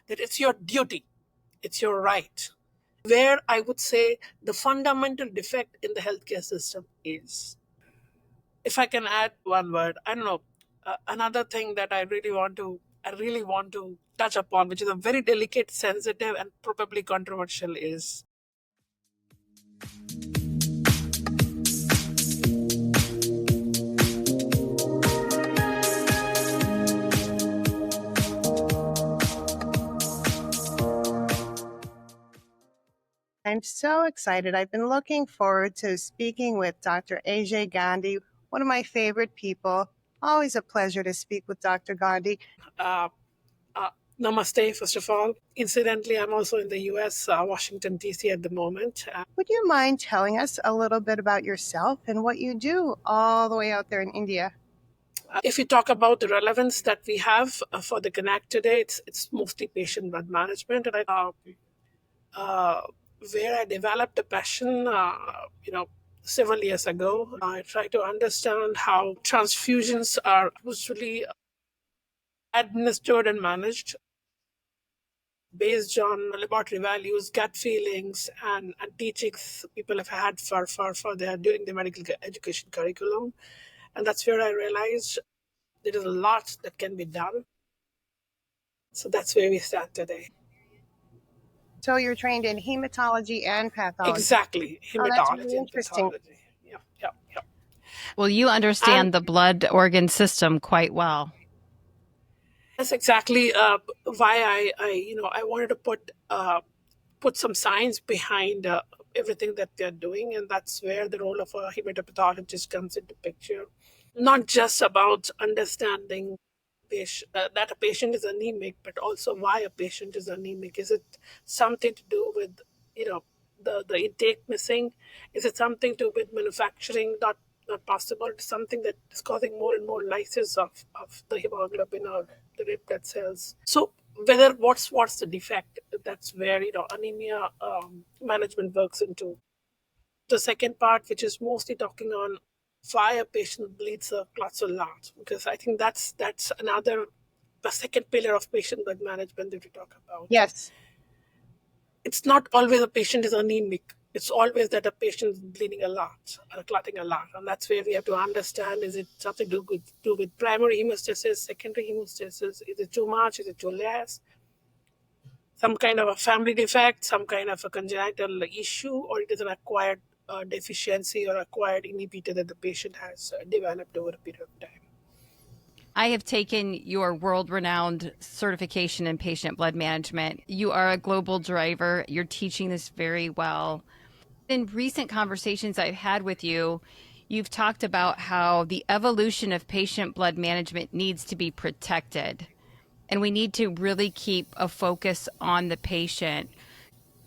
that it's your duty, it's your right. Where I would say the fundamental defect in the healthcare system is, if I can add one word, I don't know, another thing that I really want to touch upon, which is a very delicate, sensitive, and probably controversial, is I'm so excited. I've been looking forward to speaking with Dr. Ajay Gandhi, one of my favorite people. Always a pleasure to speak with Dr. Gandhi. uh, uh, namaste, first of all. Incidentally, I'm also in the US, Washington, D.C. at the moment. Would you mind telling us a little bit about yourself and what you do all the way out there in India? If we talk about the relevance that we have for the Connect today, it's mostly patient blood management, and uh, where I developed a passion, several years ago. I try to understand how transfusions are usually administered and managed based on laboratory values, gut feelings, and teachings people have had for their during the medical education curriculum. And that's where I realized there is a lot that can be done. So that's where we stand today. So you're trained in hematology and pathology. Exactly, Oh, that's really hematology and interesting. pathology. Yeah, yeah, yeah. Well, you And understand the blood organ system quite well. that's exactly why I wanted to put some science behind everything that they're doing, and that's where the role of a hematopathologist comes into picture. Not just about understanding that a patient is anemic, but also why a patient is anemic. Is it something to do with you know the intake missing? Is it something to do with manufacturing not possible? It's something that is causing more and more lysis of the hemoglobin or the red blood cells. So whether what's the defect? That's where anemia management works into the second part, which is mostly talking on why a patient bleeds or clots a lot, because I think that's another the second pillar of patient blood management that we talk about. Yes. It's not always a patient is anemic. It's always that a patient is bleeding a lot or clotting a lot, and that's where we have to understand: is it something to do with primary hemostasis, secondary hemostasis? Is it too much? Is it too less? Some kind of a family defect, some kind of a congenital issue, or it is an acquired deficiency or acquired inhibitor that the patient has developed over a period of time. I have taken your world renowned certification in patient blood management. You are a global driver. You're teaching this very well. In recent conversations I've had with you, you've talked about how the evolution of patient blood management needs to be protected, and we need to really keep a focus on the patient.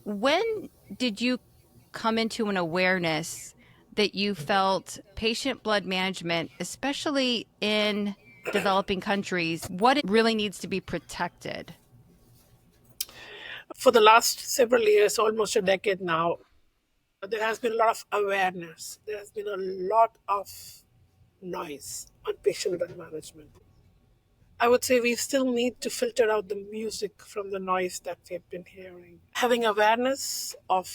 When did you come into an awareness that you felt patient blood management, especially in developing countries, what it really needs to be protected? For the last several years, almost a decade now, there has been a lot of awareness. There has been a lot of noise on patient blood management. I would say we still need to filter out the music from the noise that we have been hearing. Having awareness of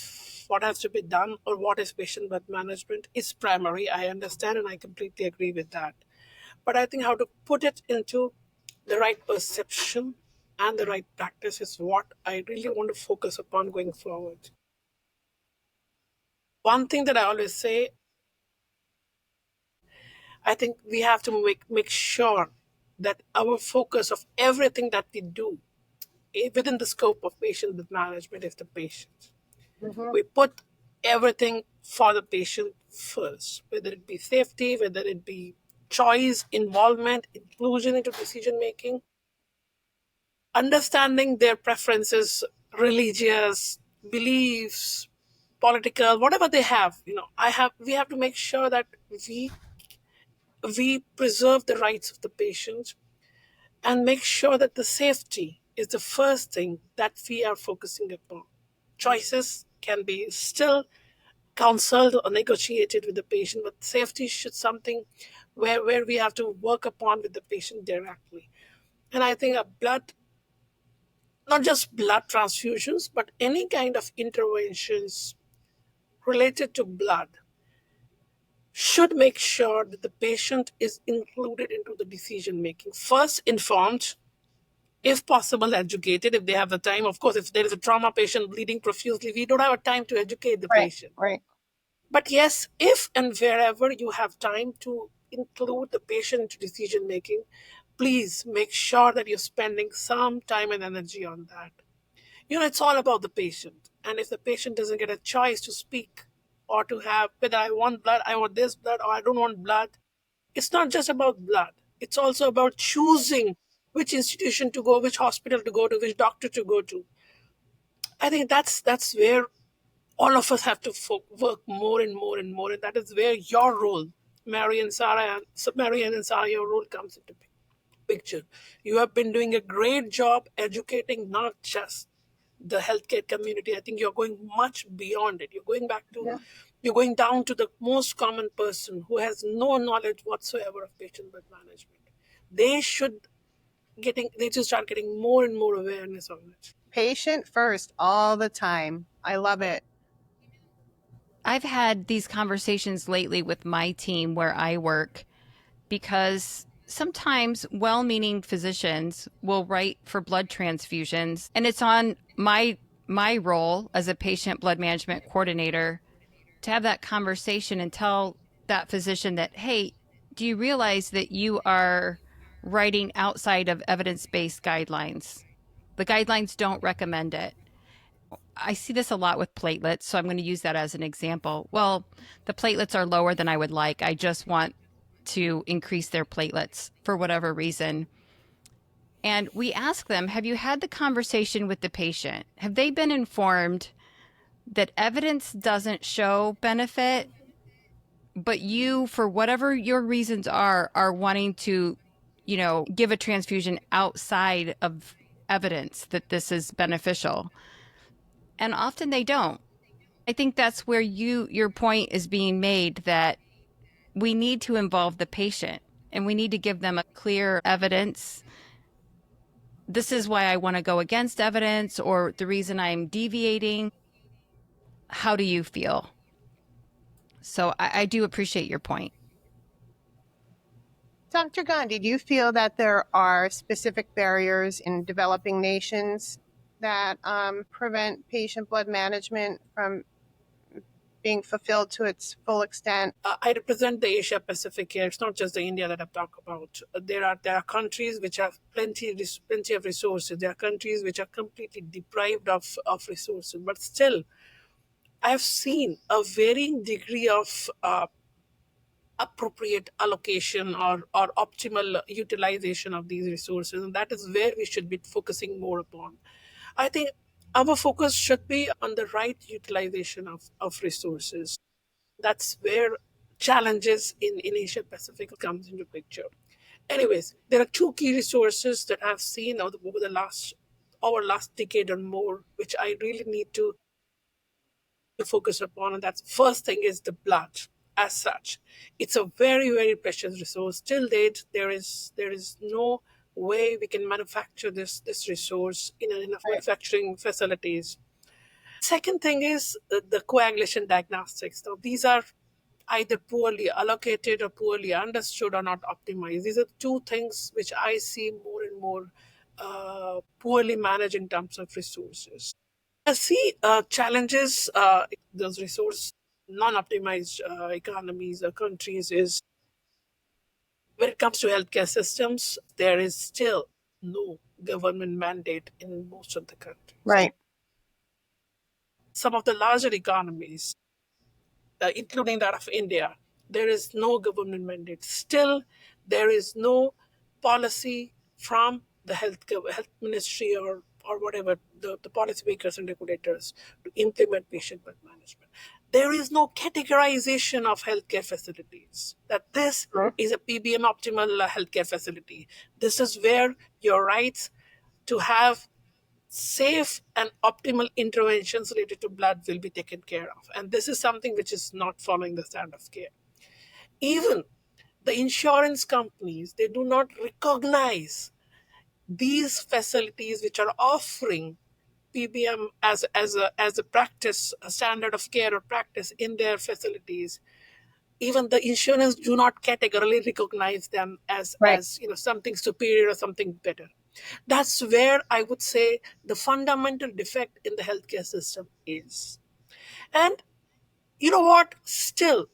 what has to be done or what is patient blood management is primary. I understand and I completely agree with that. But I think how to put it into the right perception and the right practice is what I really want to focus upon going forward. One thing that I always say, I think we have to make sure that our focus of everything that we do within the scope of patient management is the patient. Mhm. We put everything for the patient first, whether it be safety, whether it be choice, involvement, inclusion into decision making, understanding their preferences, religious beliefs, political, whatever they have. We have to make sure that we preserve the rights of the patient and make sure that the safety is the first thing that we are focusing upon. Choices can be still counseled or negotiated with the patient, but safety should something where we have to work upon with the patient directly. And I think a blood not just blood transfusions, but any kind of interventions related to blood should make sure that the patient is included into the decision making. First, informed, if possible, educated if they have the time. Of course, if there is a trauma patient bleeding profusely, we don't have a time to educate the Right, patient. right. But yes, if and wherever you have time to include the patient into decision making, please make sure that you're spending some time and energy on that. It's all about the patient. And if the patient doesn't get a choice to speak or to have whether I want blood, I want this blood, or I don't want blood, it's not just about blood. It's also about choosing which institution to go, which hospital to go to, which doctor to go to. I think that's where all of us have to work more and more and more, and that is where your role, Marian and Sarah, your role comes into picture. You have been doing a great job educating not just the healthcare community. I think you're going much beyond it. Yeah. You're going down to the most common person who has no knowledge whatsoever of patient birth management. They should they should start getting more and more awareness on it. Patient first all the time. I love it. I've had these conversations lately with my team where I work because sometimes well meaning physicians will write for blood transfusions, and it's on my role as a patient blood management coordinator to have that conversation and tell that physician that, hey, do you realize that you are writing outside of evidence-based guidelines? The guidelines don't recommend it. I see this a lot with platelets, so I'm going to use that as an example. Well, the platelets are lower than I would like. I just want to increase their platelets for whatever reason. And we ask them, have you had the conversation with the patient? Have they been informed that evidence doesn't show benefit, but you, for whatever your reasons are wanting to, give a transfusion outside of evidence that this is beneficial? And often they don't. I think that's where your point is being made, that we need to involve the patient and we need to give them a clear evidence. This is why I want to go against evidence, or the reason I'm deviating. How do you feel? So I do appreciate your point. Dr. Gandhi, do you feel that there are specific barriers in developing nations that prevent patient blood management from being fulfilled to its full extent? I represent the Asia Pacific here. It's not just the India that I've talked about. There are countries which have plenty of resources. There are countries which are completely deprived of resources. But still, I've seen a varying degree of appropriate allocation or optimal utilization of these resources, and that is where we should be focusing more upon. I think our focus should be on the right utilization of resources. That's where challenges in Asia Pacific comes into picture. Anyways, there are two key resources that I've seen over the last decade or more, which I really need to focus upon, and that's first thing is the blood. As such, it's a very very precious resource. Till date, there is no way we can manufacture this resource in enough Right. manufacturing facilities. Second thing is the coagulation diagnostics. Now, these are either poorly allocated or poorly understood or not optimized. These are two things which I see more and more poorly managed in terms of resources. I see challenges those resource non-optimized economies or countries is when it comes to healthcare systems, there is still no government mandate in most of the countries. Right. Some of the larger economies, including that of India, there is no government mandate. Still, there is no policy from the health ministry or whatever, the policymakers and regulators to implement patient birth management. There is no categorization of healthcare facilities, that this Mhm. is a PBM optimal healthcare facility. This is where your rights to have safe and optimal interventions related to blood will be taken care of. And this is something which is not following the standard of care. Even the insurance companies, they do not recognize these facilities which are offering PBM as a practice, a standard of care or practice in their facilities, even the insurance do not categorically recognize them as Right. something superior or something better. That's where I would say the fundamental defect in the healthcare system is. And you know what? Still,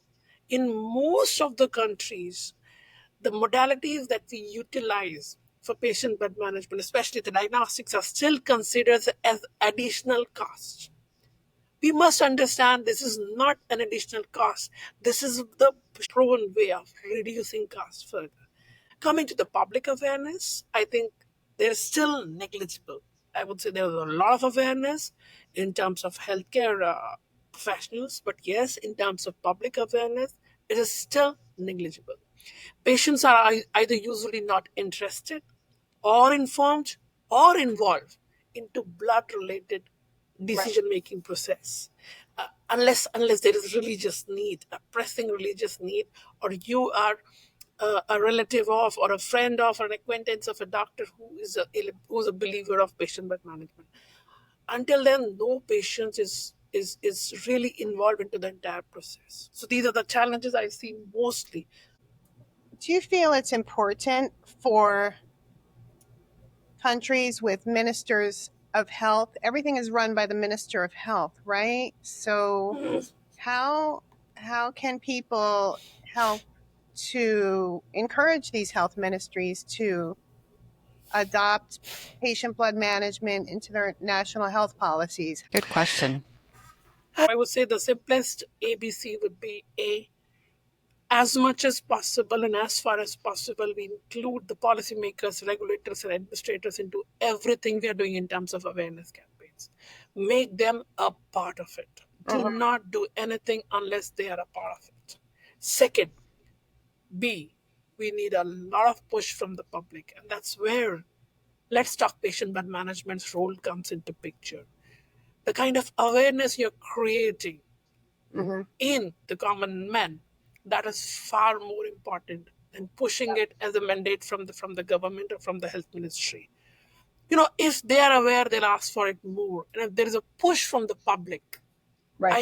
in most of the countries, the modalities that we utilize for patient bed management, especially the diagnostics, are still considered as additional costs. We must understand this is not an additional cost. This is the proven way of reducing costs further. Coming to the public awareness, I think there's still negligible. I would say there's a lot of awareness in terms of healthcare professionals, but yes, in terms of public awareness, it is still negligible. Patients are either usually not interested or informed or involved into blood related Right. decision making process, unless there is religious need, a pressing religious need, or you are a relative of or a friend of or an acquaintance of a doctor who's a believer of patient bed management. Until then, no patient is really involved into the entire process. So these are the challenges I see mostly. Do you feel it's important for countries with ministers of health? Everything is run by the minister of health, right? So how can people help to encourage these health ministries to adopt patient blood management into their national health policies? Good question. I would say the simplest ABC would be A, as much as possible and as far as possible, we include the policymakers, regulators, and administrators into everything we are doing in terms of awareness campaigns. Make them a part of it. Do Mhm. not do anything unless they are a part of it. Second, B, we need a lot of push from the public, and that's where let's talk patient bed management's role comes into picture. The kind of awareness you're creating Mhm. in the common man, that is far more important than pushing it as a mandate from the government or from the health ministry. If they are aware, they'll ask for it more, and if there is a push from the public, Right.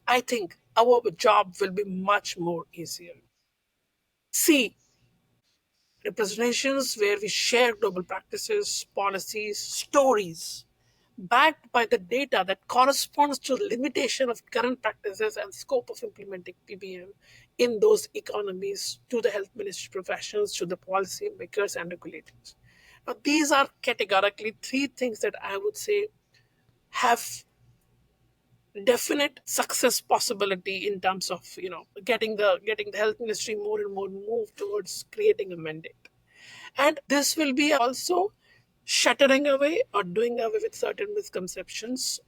I think our job will be much more easier. See, representations where we share global practices, policies, stories, backed by the data that corresponds to the limitation of current practices and scope of implementing PBM in those economies, to the health ministry professionals, to the policy makers and regulators. Now, these are categorically three things that I would say have definite success possibility in terms of getting the health ministry more and more moved towards creating a mandate. And this will be also shattering away or doing away with certain misconceptions.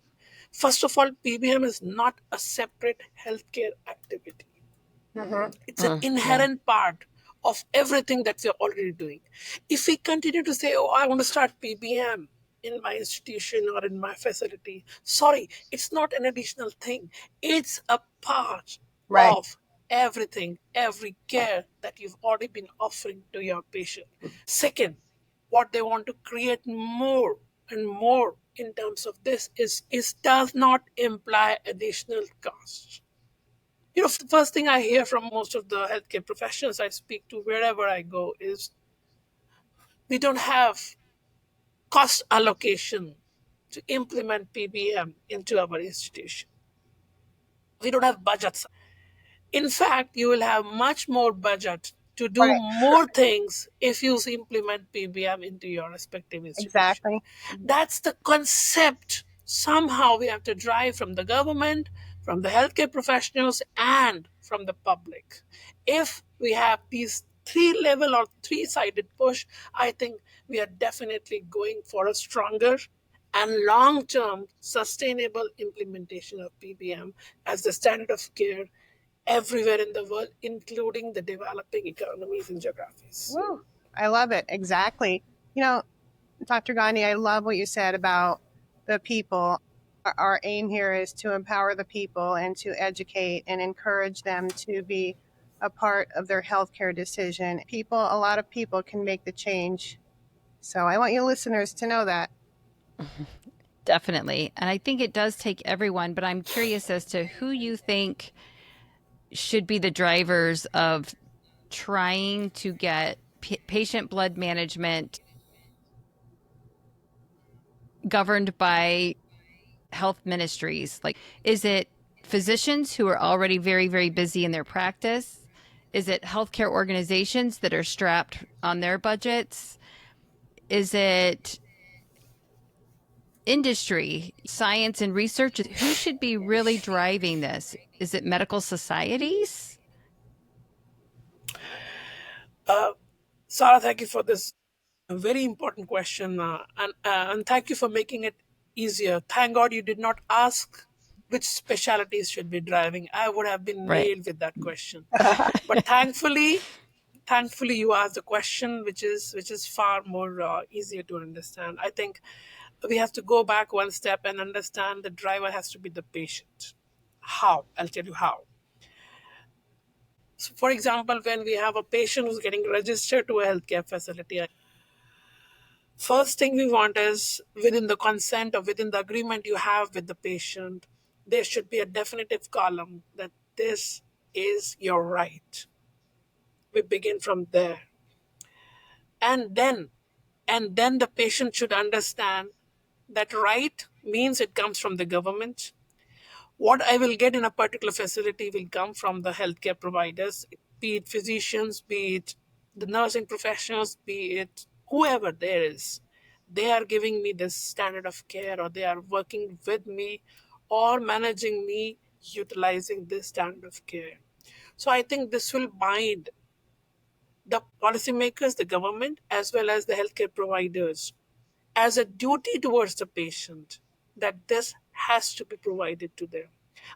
First of all, PBM is not a separate healthcare activity. Mhm. It's an Yeah. inherent part of everything that we're already doing. If we continue to say, oh, I want to start PBM in my institution or in my facility, sorry, it's not an additional thing. It's a part Right. of everything, every care that you've already been offering to your patient. Second, what they want to create more and more in terms of this is does not imply additional costs. The first thing I hear from most of the healthcare professionals I speak to wherever I go is we don't have cost allocation to implement PBM into our institution. We don't have budgets. In fact, you will have much more budget to do Right. more things if you implement PBM into your respective institution. Exactly. That's the concept. Somehow we have to drive from the government, from the healthcare professionals, and from the public. If we have these three level or three-sided push, I think we are definitely going for a stronger and long-term sustainable implementation of PBM as the standard of care everywhere in the world, including the developing economies and geographies. Woo. I love it. Exactly. You know, Dr. Gandhi, I love what you said about the people. Our aim here is to empower the people and to educate and encourage them to be a part of their healthcare decision. A lot of people can make the change So I want you listeners to know that. Definitely. And I think it does take everyone, but I'm curious as to who you think should be the drivers of trying to get patient blood management governed by health ministries. Like, is it physicians who are already very, very busy in their practice? Is it healthcare organizations that are strapped on their budgets? Is it industry, science, and research? Who should be really driving this? Is it medical societies? Sarah, thank you for this very important question, and thank you for making it easier. Thank God you did not ask which specialties should be driving. I would have been Right. nailed with that question. But thankfully, you asked a question which is far more easier to understand. I think we have to go back one step and understand the driver has to be the patient. How? I'll tell you how. So, for example, when we have a patient who's getting registered to a healthcare facility, first thing we want is within the consent or within the agreement you have with the patient, there should be a definitive column that this is your right. We begin from there. And then the patient should understand that right means it comes from the government. What I will get in a particular facility will come from the healthcare providers, be it physicians, be it the nursing professionals, be it whoever there is. They are giving me this standard of care, or they are working with me, or managing me utilizing this standard of care. So I think this will bind the policymakers, the government, as well as the healthcare providers as a duty towards the patient that this has to be provided to them.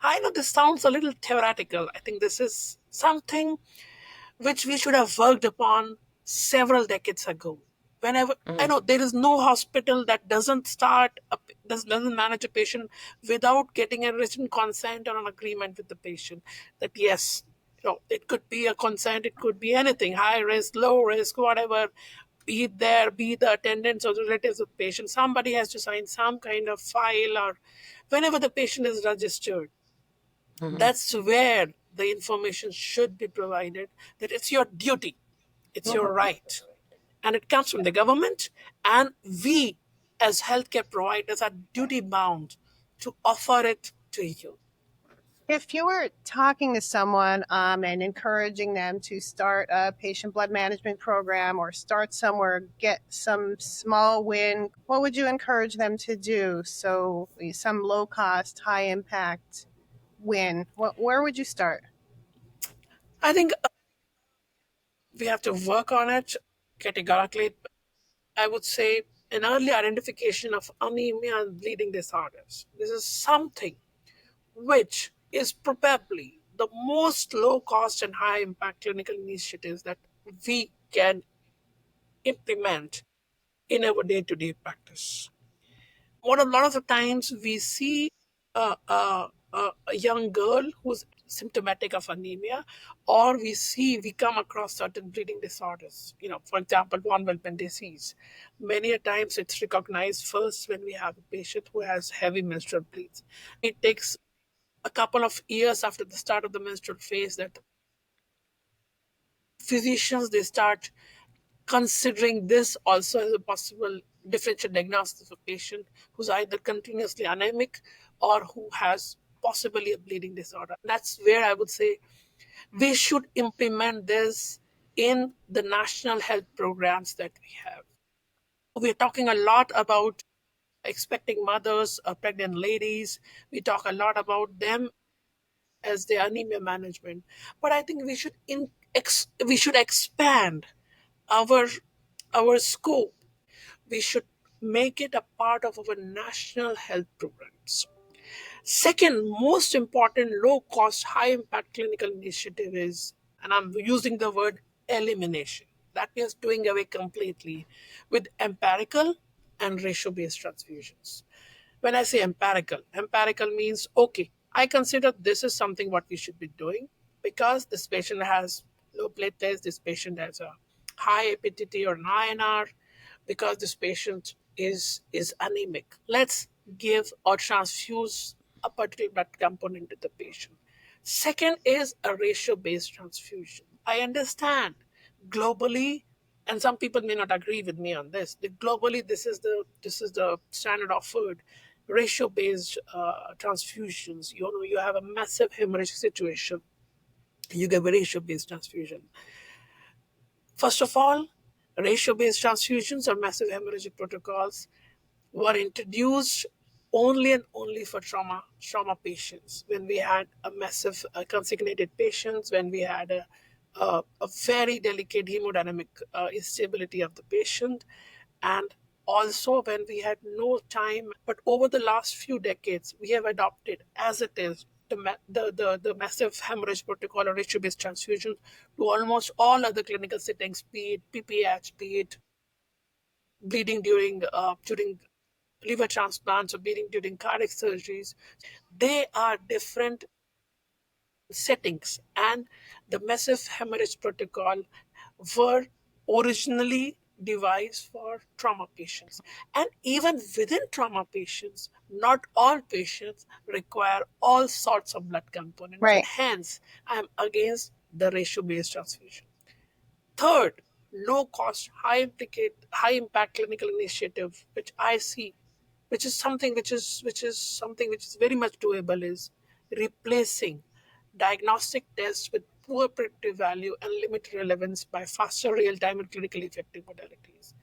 I know this sounds a little theoretical. I think this is something which we should have worked upon several decades ago. Whenever I Mhm. know there is no hospital that doesn't manage a patient without getting a written consent or an agreement with the patient that yes, it could be a consent, it could be anything, high risk, low risk, whatever. Be it there, be the attendants or the relatives of the patient, somebody has to sign some kind of file, or whenever the patient is registered, Mhm. that's where the information should be provided, that it's your duty, it's your right, and it comes from the government, and we as healthcare providers are duty bound to offer it to you. If you were talking to someone and encouraging them to start a patient blood management program or start somewhere, get some small win, what would you encourage them to do? So, some low cost, high impact win. Where would you start? I think we have to work on it categorically. I would say an early identification of anemia and bleeding disorders. This is something which is probably the most low cost and high impact clinical initiatives that we can implement in our day to day practice. What a lot of the times we see a young girl who's symptomatic of anemia, or we come across certain bleeding disorders. For example, von Willebrand disease. Many a times it's recognized first when we have a patient who has heavy menstrual bleeds. It takes a couple of years after the start of the menstrual phase that physicians they start considering this also as a possible differential diagnosis of a patient who's either continuously anemic or who has possibly a bleeding disorder. That's where I would say we should implement this in the national health programs that we have. We're talking a lot about expecting mothers or pregnant ladies. We talk a lot about them as their anemia management. But I think we should expand our our scope. We should make it a part of our national health programs. Second most important low cost, high impact clinical initiative is, and I'm using the word elimination. That means doing away completely with empirical and ratio based transfusions. When I say empirical means okay, I consider this is something what we should be doing because this patient has low platelets, this patient has a high APTT or an INR. because this patient is anemic. Let's give or transfuse a particular blood component to the patient. Second is a ratio based transfusion. I understand globally, and some people may not agree with me on this. Globally, this is the standard offered ratio based transfusions. You have a massive hemorrhage situation, you give a ratio based transfusion. First of all, ratio based transfusions or massive hemorrhagic protocols were introduced only and only for trauma patients, when we had a massive consignated patients, when we had a very delicate hemodynamic instability of the patient, and also when we had no time. But over the last few decades, we have adopted as it is the massive hemorrhage protocol or ratio based transfusion to almost all other clinical settings, be it PPH, be it bleeding during liver transplants or bleeding during cardiac surgeries. They are different settings, and the massive hemorrhage protocol were originally devised for trauma patients. And even within trauma patients, not all patients require all sorts of blood components, and Right. hence I'm against the ratio based transfusion. Third, low cost, high impact clinical initiative, which I see, which is very much doable, is replacing diagnostic tests with poor predictive value and limited relevance by faster real-time and clinically effective modalities.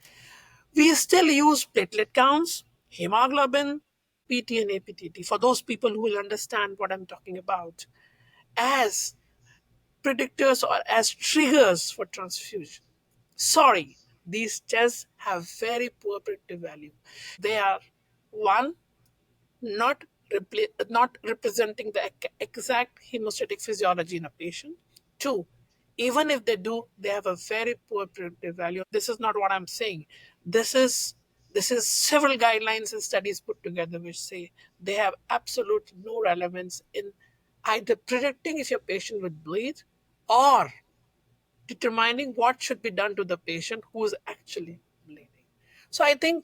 We still use platelet counts, hemoglobin, PT and APTT, for those people who will understand what I'm talking about, as predictors or as triggers for transfusion. Sorry, these tests have very poor predictive value. They are, one, not representing the exact hemostatic physiology in a patient. Two, even if they do, they have a very poor predictive value. This is not what I'm saying. This is several guidelines and studies put together which say they have absolute no relevance in either predicting if your patient would bleed or determining what should be done to the patient who is actually bleeding. So I think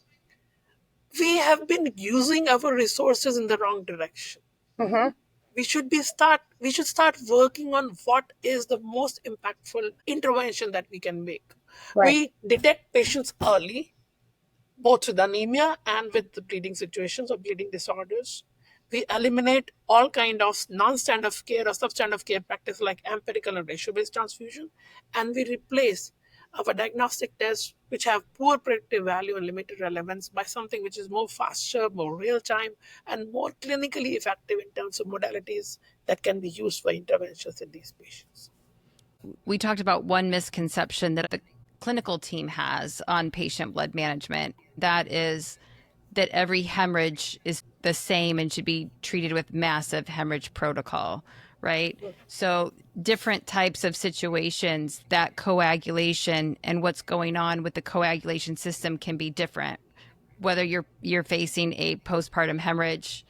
we have been using our resources in the wrong direction. Mm-hmm. We should start working on what is the most impactful intervention that we can make. Right. We detect patients early, both with anemia and with the bleeding situations or bleeding disorders. We eliminate all kind of non-standard of care or substandard of care practice like empirical and ratio-based transfusion, and we replace our diagnostic tests which have poor predictive value and limited relevance by something which is more faster, more real-time, and more clinically effective in terms of modalities that can be used for interventions in these patients. We talked about one misconception that the clinical team has on patient blood management, that is that every hemorrhage is the same and should be treated with massive hemorrhage protocol, right? So different types of situations, that coagulation and what's going on with the coagulation system can be different, whether you're facing a postpartum hemorrhage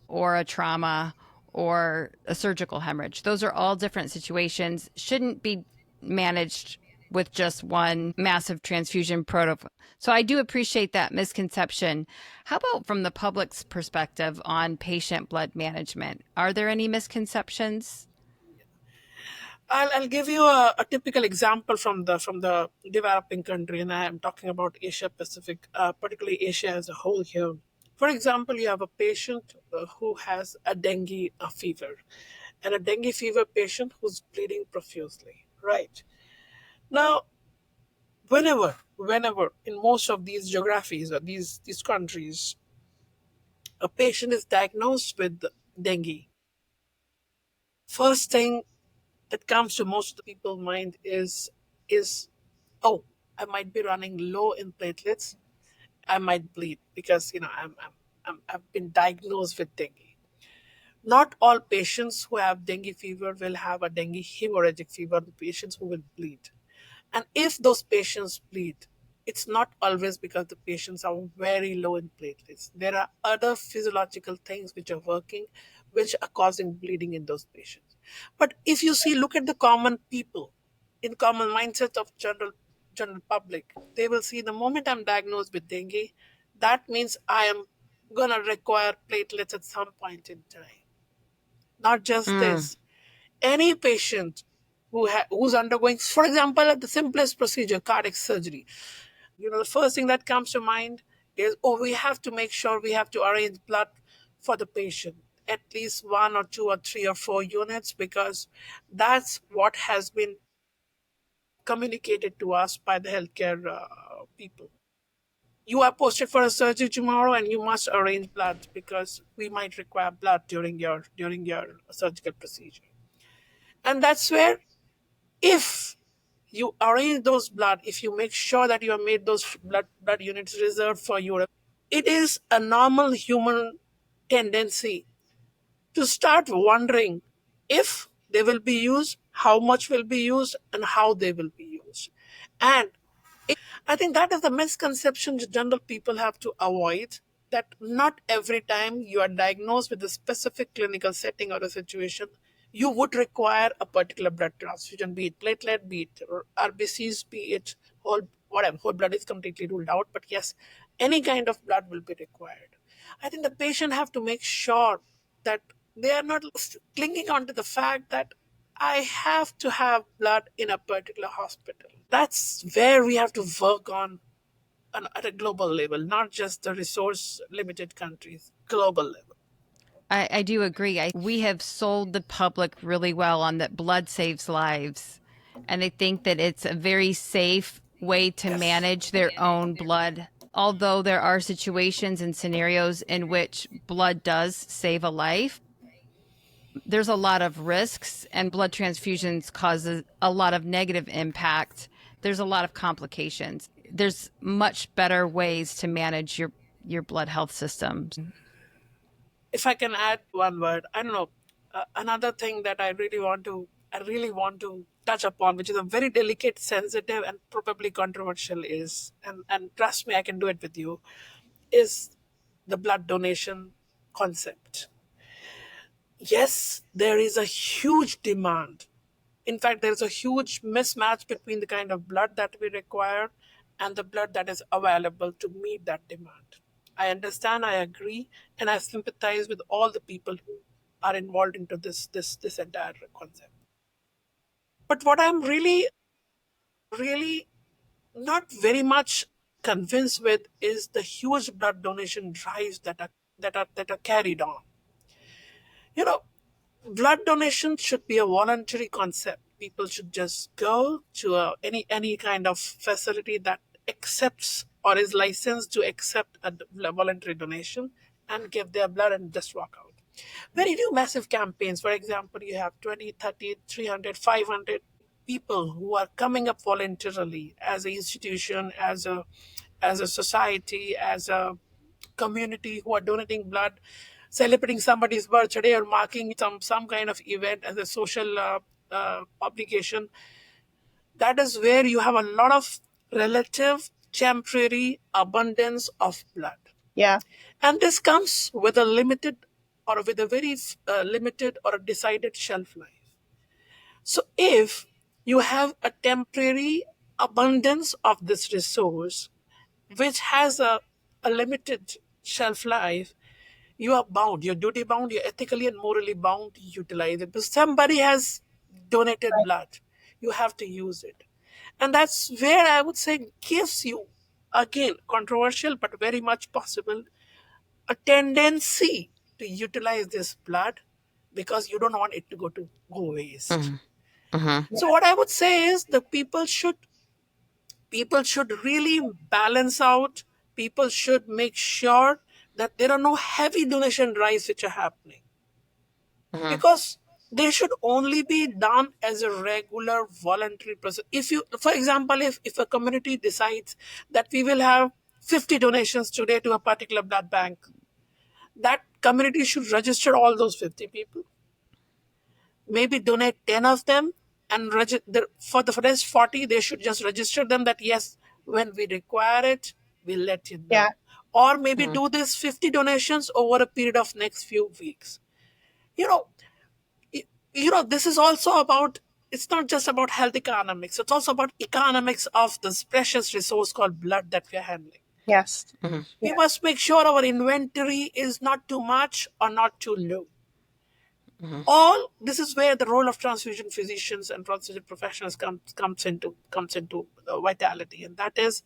or a trauma or a surgical hemorrhage. Those are all different situations, shouldn't be managed with just one massive transfusion protocol. So I do appreciate that misconception. How about from the public's perspective on patient blood management? Are there any misconceptions? I'll give you a typical example from the developing country, and I am talking about Asia Pacific, particularly Asia as a whole here. For example, you have a patient who has a dengue fever, and a dengue fever patient who's bleeding profusely. Right now, whenever in most of these geographies or these countries, a patient is diagnosed with dengue, first thing that comes to most of the people's mind is, oh, I might be running low in platelets, I might bleed because I've been diagnosed with dengue. Not all patients who have dengue fever will have a dengue hemorrhagic fever, the patients who will bleed. And if those patients bleed, it's not always because the patients are very low in platelets. There are other physiological things which are working, which are causing bleeding in those patients. But if you see, look at the common people, in common mindset of general general public. They will see the moment I'm diagnosed with dengue, that means I am going to require platelets at some point in time. Not just this, any patient who's undergoing, for example, the simplest procedure, cardiac surgery, the first thing that comes to mind is, oh, we have to make sure we have to arrange blood for the patient, at least one or two or three or four units, because that's what has been communicated to us by the healthcare people. You are posted for a surgery tomorrow and you must arrange blood because we might require blood during your surgical procedure. And that's where, if you arrange those blood, if you make sure that you have made those blood units reserved for you, it is a normal human tendency to start wondering if they will be used, how much will be used, and how they will be used. And I think that is the misconception the general people have to avoid, that not every time you are diagnosed with a specific clinical setting or a situation, you would require a particular blood transfusion, be it platelet, be it RBCs, be it whole, whatever. Whole blood is completely ruled out, but yes, any kind of blood will be required. I think the patient have to make sure that they are not clinging on to the fact that I have to have blood in a particular hospital. That's where we have to work on at a global level, not just the resource limited countries, global level. I do agree. We have sold the public really well on that blood saves lives. And they think that it's a very safe way to Yes. manage their own blood. Although there are situations and scenarios in which blood does save a life, there's a lot of risks, and blood transfusions causes a lot of negative impact. There's a lot of complications. There's much better ways to manage your blood health system. If I can add one word, I don't know, another thing that I really want to touch upon, which is a very delicate, sensitive, and probably controversial, is, and trust me, I can do it with you, is the blood donation concept. Yes, there is a huge demand. In fact, there's a huge mismatch between the kind of blood that we require and the blood that is available to meet that demand. I understand, I agree, and I sympathize with all the people who are involved into this entire concept. But what I'm really not very much convinced with is the huge blood donation drives that are carried on. You know, blood donation should be a voluntary concept. People should just go to any kind of facility that accepts or is licensed to accept a voluntary donation and give their blood and just walk out. When you do massive campaigns, for example, you have 20, 30, 300, 500 people who are coming up voluntarily as an institution, as a society, as a community, who are donating blood, celebrating somebody's birthday or marking some kind of event as a social obligation. That is where you have a lot of relative temporary abundance of blood, Yeah. and this comes with a limited, or with a very limited or a decided shelf life. So if you have a temporary abundance of this resource, which has a limited shelf life, you are bound, you're duty bound, you're ethically and morally bound to utilize it. But somebody has donated Right. blood, you have to use it. And that's where I would say gives you, again, controversial but very much possible, a tendency to utilize this blood because you don't want it to go waste. So what I would say is the people should really balance out. People should make sure that there are no heavy donation drives which are happening, because they should only be done as a regular voluntary process. If you, for example, if a community decides that we will have 50 donations today to a particular blood bank, that community should register all those 50 people, maybe donate 10 of them, and for the rest 40 they should just register them, that yes, when we require it, we'll let you Yeah. know. Or maybe do this 50 donations over a period of next few weeks. you know y- this is also about it's not just about health economics, it's also about economics of this precious resource called blood that we are handling. Yes. We must make sure our inventory is not too much or not too low. All this is where the role of transfusion physicians and transfusion professionals comes into vitality, and that is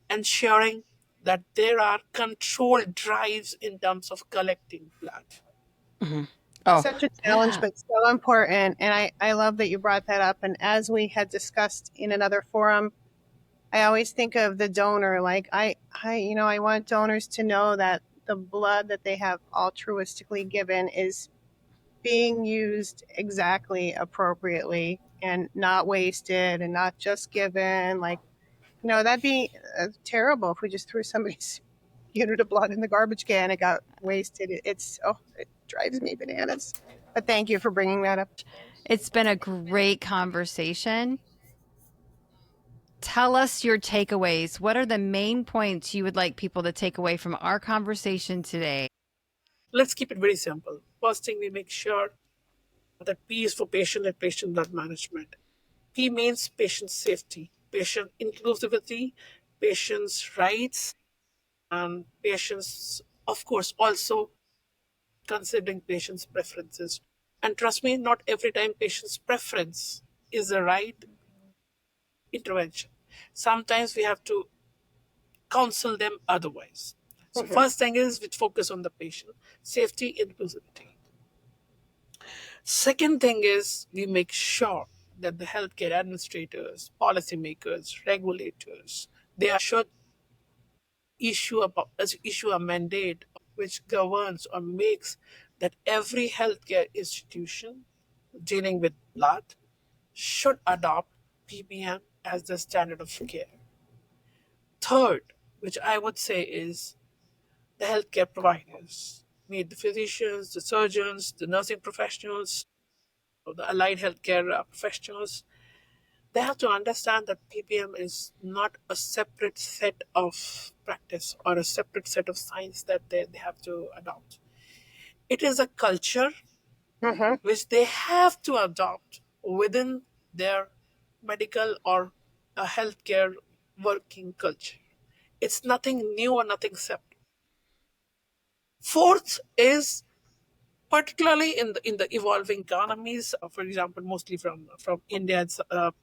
ensuring that there are controlled drives in terms of collecting blood. Oh, Such a challenge, but so important. And I love that you brought that up. And as we had discussed in another forum, I always think of the donor. Like I want donors to know that the blood that they have altruistically given is being used exactly appropriately and not wasted and not just given. Like, that'd be terrible if we just threw somebody's unit of blood in the garbage can and it got wasted. It drives me bananas. But thank you for bringing that up. it's been a great conversation. Tell us your takeaways. What are the main points you would like people to take away from our conversation today? Let's keep it very simple. First thing, we make sure that P is for patient and patient blood management. P means patient safety, patient inclusivity, patient's rights, and patients, of course, also considering patients' preferences. And trust me, not every time patient's preference is the right intervention. Sometimes we have to counsel them otherwise. So, first thing is we focus on the patient safety, inclusivity. Second thing is we make sure that the healthcare administrators, policymakers, regulators, they should issue a mandate which governs or makes that every healthcare institution dealing with blood should adopt PBM as the standard of care. Third, which I would say is the healthcare providers, be it the physicians, the surgeons, the nursing professionals, or the allied healthcare professionals, they have to understand that PPM is not a separate set of practice or a separate set of science that they have to adopt. It is a culture Mm-hmm. which they have to adopt within their medical or a healthcare working culture. It's nothing new or nothing separate. Fourth is particularly in the evolving economies, for example, mostly from India's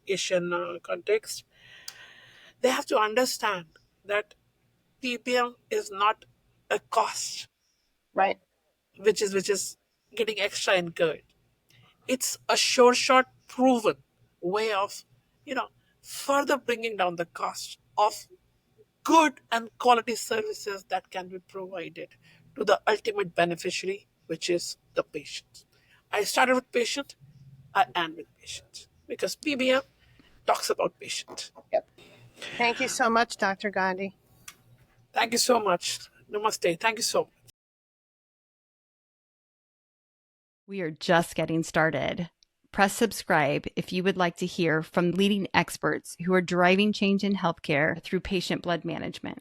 Asian context, they have to understand that PPM is not a cost Right. which is getting extra incurred. It's a sure shot proven way of you know further bringing down the cost of good and quality services that can be provided to the ultimate beneficiary, which is the patient. I started with patient, I end with patient because PBM talks about patient. Yep. Thank you so much, Dr. Gandhi. Thank you so much. Namaste. Thank you so much. We are just getting started. Press subscribe if you would like to hear from leading experts who are driving change in healthcare through patient blood management.